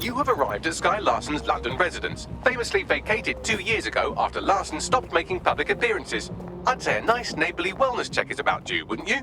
You have arrived at Sky Larson's London residence, famously vacated 2 years ago after Larson stopped making public appearances. I'd say a nice neighbourly wellness check is about due, wouldn't you?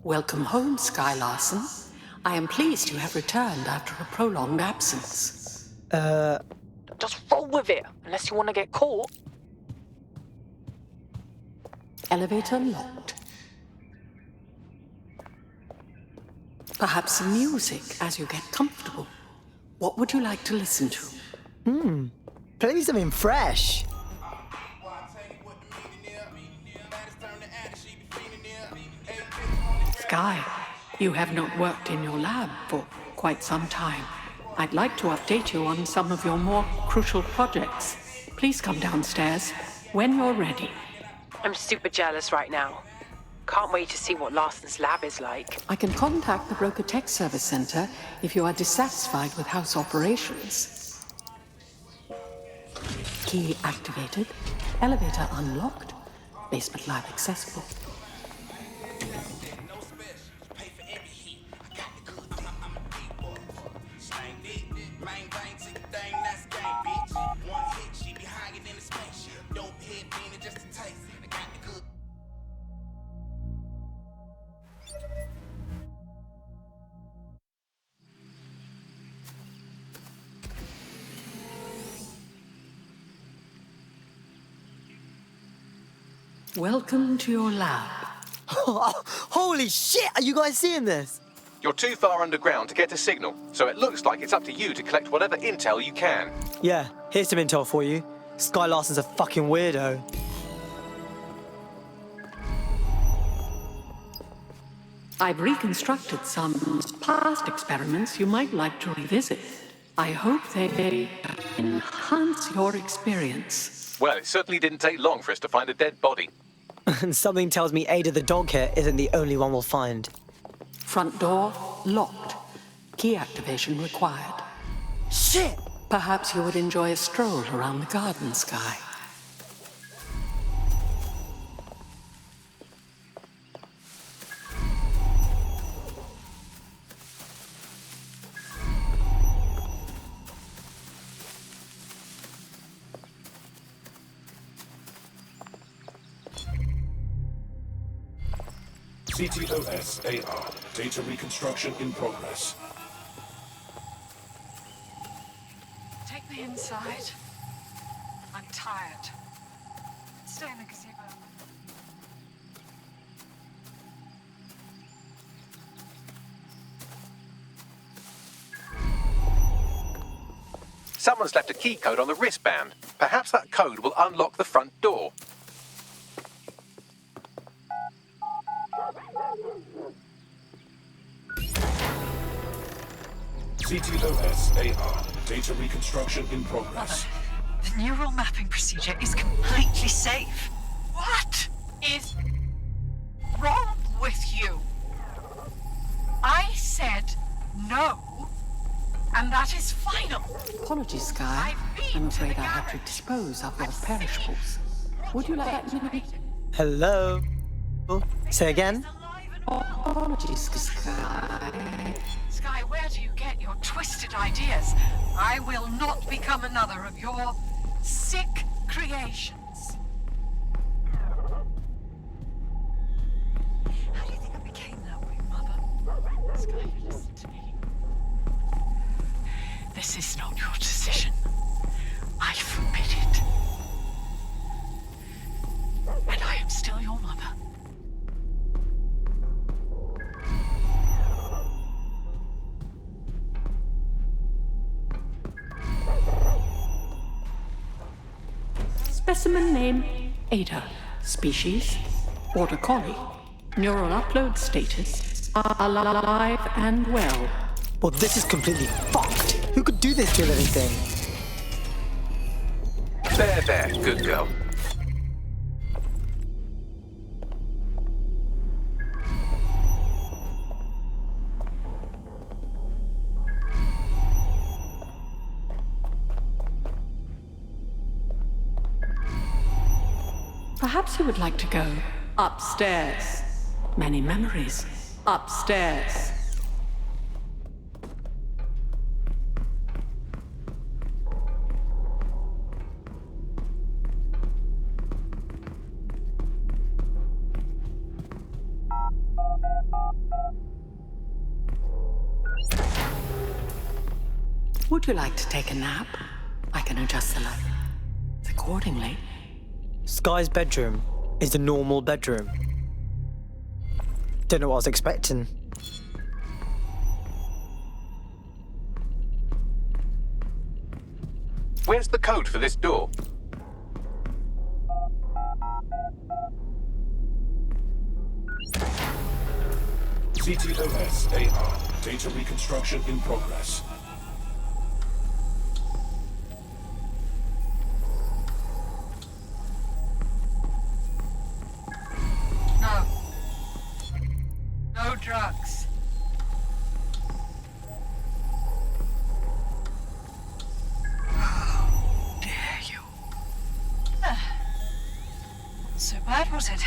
Welcome home, Sky Larson. I am pleased you have returned after a prolonged absence. Just roll with it, unless you want to get caught. Elevator locked. Perhaps some music as you get comfortable. What would you like to listen to? Play something fresh. Sky, you have not worked in your lab for quite some time. I'd like to update you on some of your more crucial projects. Please come downstairs. when you're ready. I'm super jealous right now. Can't wait to see what Larson's lab is like. I can contact the Broker Tech Service Center if you are dissatisfied with house operations. Key activated, elevator unlocked, basement lab accessible. Welcome to your lab. Holy shit, are you guys seeing this? You're too far underground to get a signal, so it looks like it's up to you to collect whatever intel you can. Yeah, here's some intel for you. Sky Larson's a fucking weirdo. I've reconstructed some past experiments you might like to revisit. I hope they enhance your experience. Well, it certainly didn't take long for us to find a dead body. And something tells me Ada the dog here isn't the only one we'll find. Front door locked. Key activation required. Shit! Perhaps you would enjoy a stroll around the garden, Sky. CTOS-AR. Data reconstruction in progress. Take me inside. I'm tired. Stay in the gazebo. Someone's left a key code on the wristband. Perhaps that code will unlock the front door. CTOS-AR. Data reconstruction in progress. The neural mapping procedure is completely safe. What is wrong with you? I said no, and that is final. Apologies, Sky. I'm afraid I have to dispose of your perishables. Would you like me? Hello? Say again? Apologies, Sky. Sky, where do you get your twisted ideas? I will not become another of your sick creations. How do you think I became that way, Mother? Sky, you listen to me. This is not your decision. I forbid it. And I am still your mother. Specimen name, Ada. Species, Border Collie. Neural upload status, alive and well. Well, this is completely fucked. Who could do this to a living thing? There, good girl. Perhaps you would like to go upstairs. Many memories. Upstairs. Would you like to take a nap? I can adjust the light accordingly. Sky's bedroom is the normal bedroom. Don't know what I was expecting. Where's the code for this door? CTOS-AR. Data reconstruction in progress. drugs. How dare you? So bad, was it?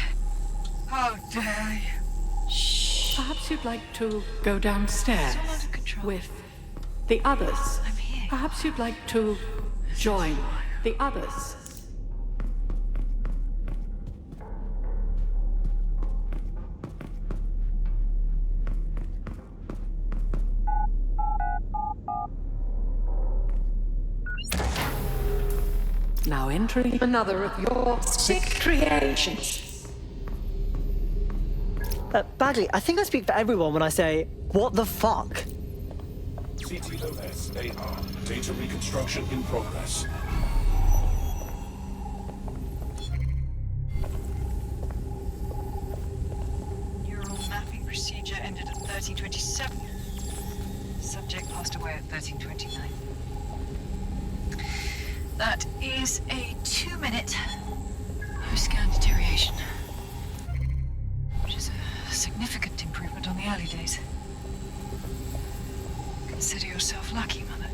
How dare you? Shh. Perhaps you'd like to go downstairs It's all under control. with the others. I'm here. Perhaps you'd like to join the others. Now entering another of your sick creations. Bagley, I think I speak for everyone when I say, what the fuck? CTOS AR. Data reconstruction in progress. Neural mapping procedure ended at 1327. Subject passed away at 1329. That is a 2-minute post-scan deterioration, which is a significant improvement on the early days. Consider yourself lucky, Mother.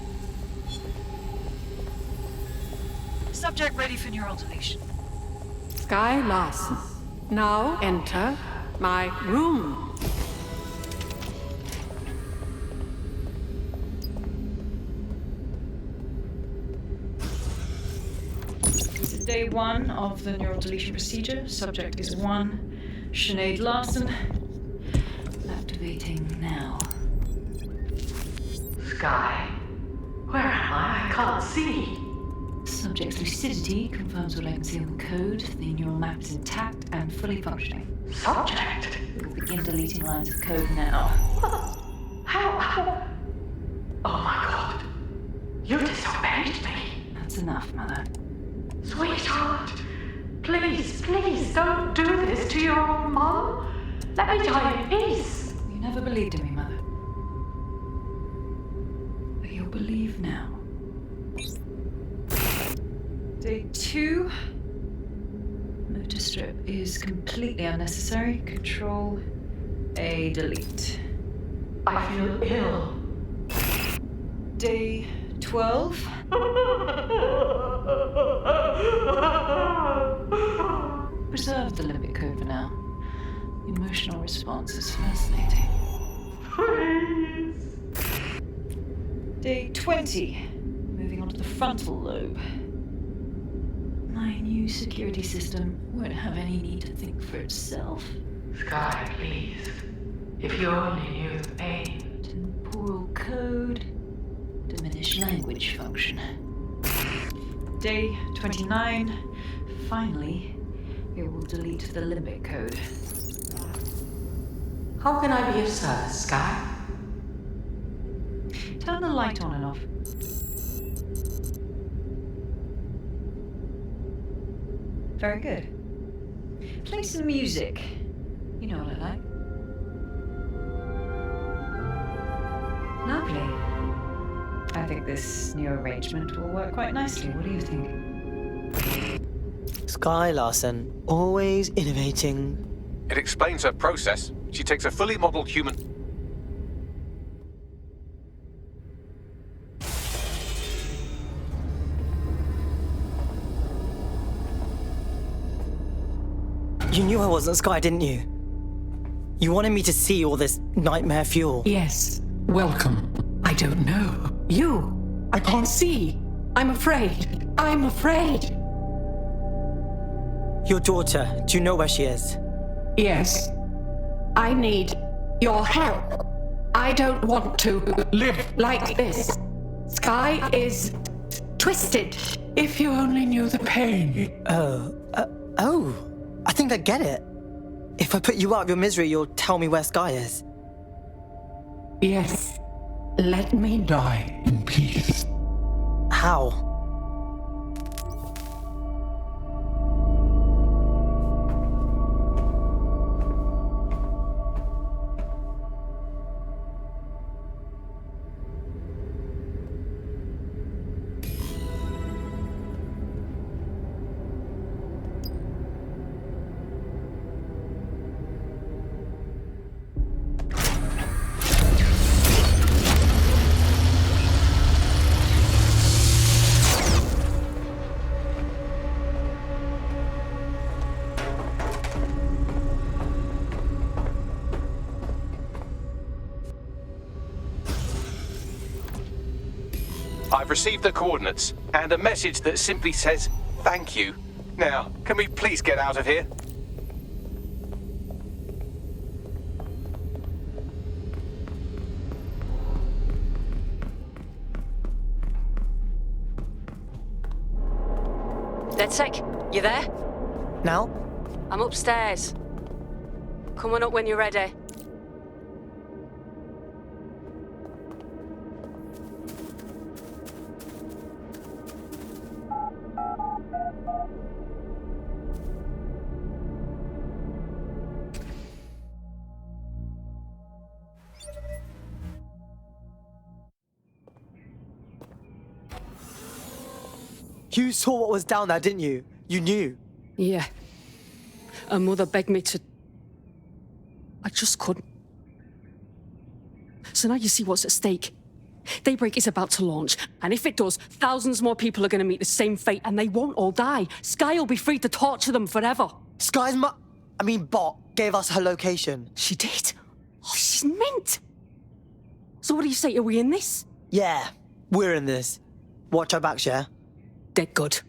Subject ready for neural deletion. Sky Larson, now enter my room. This is day 1 of the neural deletion procedure. Subject is 1, Sinead Larson. Activating now. Sky, where am I? I can't see. Subject's lucidity confirms what I can see on the code. The neural map is intact and fully functioning. Subject? We'll begin deleting lines of code now. How? Oh my God. You disobeyed me. That's enough, Mother. Sweetheart, please, please don't do this to your own mom. Let me die in peace. You never believed in me, Mother. But you'll believe now. Day 2. Motor strip is completely unnecessary. Control A, delete. I feel ill. Day 12. Preserve the limbic code for now. The emotional response is fascinating. Please. Day 20. Moving on to the frontal lobe. My new security system won't have any need to think for itself. Sky, please. If you only knew the pain. Temporal code. Diminish language function. Day 29. Finally, it will delete the limbic code. How can I be of service, Sky? Turn the light on and off. Very good. Play some music. You know what I like. Lovely. I think this new arrangement will work quite nicely. What do you think? Sky Larson, always innovating. It explains her process. She takes a fully modeled human... You knew I wasn't Sky, didn't you? You wanted me to see all this nightmare fuel. Yes. Welcome. I don't know. You. I can't see. I'm afraid. I'm afraid. Your daughter, do you know where she is? Yes. I need your help. I don't want to live like this. Sky is twisted. If you only knew the pain. Oh, I think I get it. If I put you out of your misery, you'll tell me where Sky is. Yes. Let me die in peace. How? I've received the coordinates and a message that simply says thank you. Now, can we please get out of here? DedSec, you there? Now? I'm upstairs. Coming up when you're ready. You saw what was down there, didn't you? You knew. Yeah. Her mother begged me to... I just couldn't. So now you see what's at stake. Daybreak is about to launch, and if it does, thousands more people are going to meet the same fate, and they won't all die. Sky will be free to torture them forever. Sky's bot gave us her location. She did? Oh, she's mint. So what do you say? Are we in this? Yeah, we're in this. Watch our backs, yeah? Dead good.